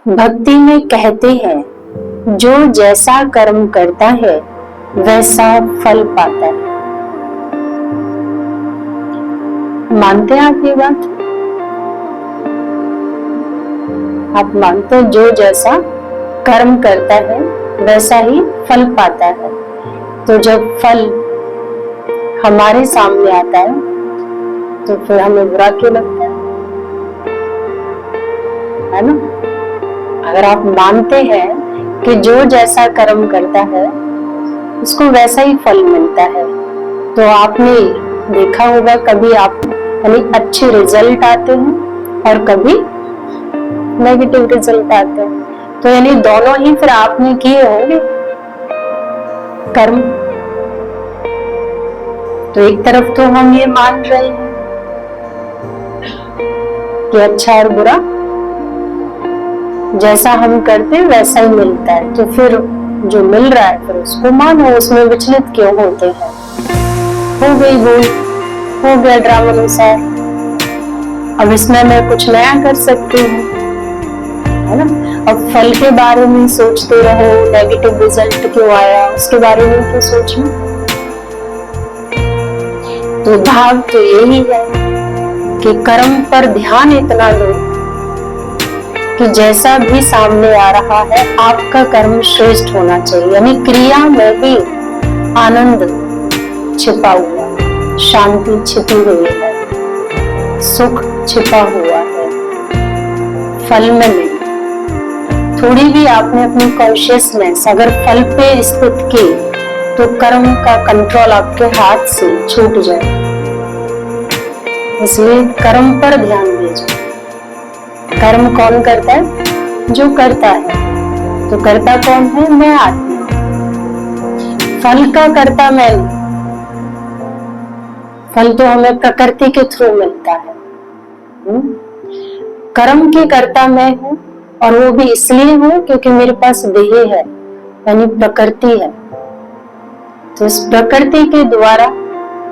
भक्ति में कहते हैं जो जैसा कर्म करता है वैसा फल पाता है। मानते हैं आप ये बात? आप मानते हैं जो जैसा कर्म करता है वैसा ही फल पाता है। तो जब फल हमारे सामने आता है तो फिर हमें बुरा क्यों लगता है ना? अगर आप मानते हैं कि जो जैसा कर्म करता है उसको वैसा ही फल मिलता है, तो आपने देखा होगा कभी आप यानी अच्छे रिजल्ट आते हैं और कभी नेगेटिव रिजल्ट आते हैं, तो यानी दोनों ही फिर आपने किए होंगे कर्म। तो एक तरफ तो हम ये मान रहे हैं कि अच्छा और बुरा जैसा हम करते हैं वैसा ही मिलता है, तो फिर जो मिल रहा है फिर उसको मानो, उसमें विचलित क्यों होते हैं? हो गई भूल, हो गया ड्रामा अनुसार, अब इसमें मैं कुछ नया कर सकती हूँ, है ना? अब फल के बारे में सोचते रहो, नेगेटिव रिजल्ट क्यों आया उसके बारे में क्यों सोचना? तो भाव तो यही है कि कर्म पर ध्यान इतना दो कि जैसा भी सामने आ रहा है आपका कर्म श्रेष्ठ होना चाहिए। यानी क्रिया में भी आनंद छिपा हुआ है, शांति छिपी हुई है, सुख छिपा हुआ है, फल में नहीं। थोड़ी भी आपने अपनी कॉन्शियसनेस अगर फल पे स्थित की तो कर्म का कंट्रोल आपके हाथ से छूट जाए। इसलिए कर्म पर ध्यान दीजिए। कर्म कौन करता है? जो करता है। तो करता कौन है? मैं आत्मा। फल का करता मैं नहीं। फल तो हमें प्रकृति के थ्रू मिलता है। कर्म की करता मैं हूँ, और वो भी इसलिए हूँ क्योंकि मेरे पास देह है, यानी प्रकृति है। तो इस प्रकृति के द्वारा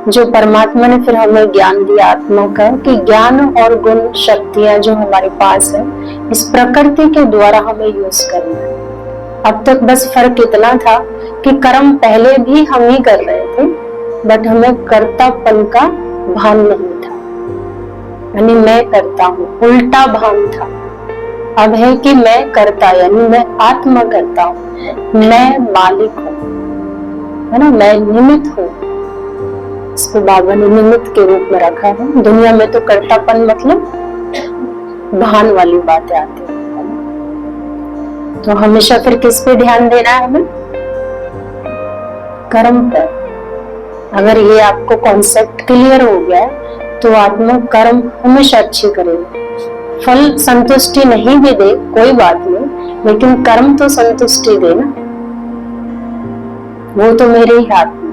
जो परमात्मा ने फिर हमें ज्ञान दिया आत्मा का, कि ज्ञान और गुण शक्तियां जो हमारे पास है इस प्रकृति के द्वारा हमें यूज करना है। अब तक बस फर्क इतना था कि कर्म पहले भी हम ही कर रहे थे, बट हमें कर्तापन का भान नहीं था, यानी मैं करता हूँ, उल्टा भान था। अब है कि मैं करता, यानी मैं आत्मा करता हूँ, मैं मालिक हूँ, है ना? मैं निमित्त हूँ। इसको बाबा ने निमित्त के रूप में रखा है। दुनिया में तो कर्तापन मतलब भान वाली बातें आती है। तो हमेशा फिर किस पे ध्यान देना है हमें? कर्म पर। अगर ये आपको कॉन्सेप्ट क्लियर हो गया तो आत्मा कर्म हमेशा अच्छी करेगी। फल संतुष्टि नहीं भी दे कोई बात नहीं, लेकिन कर्म तो संतुष्टि दे ना, वो तो मेरे ही हाथ में।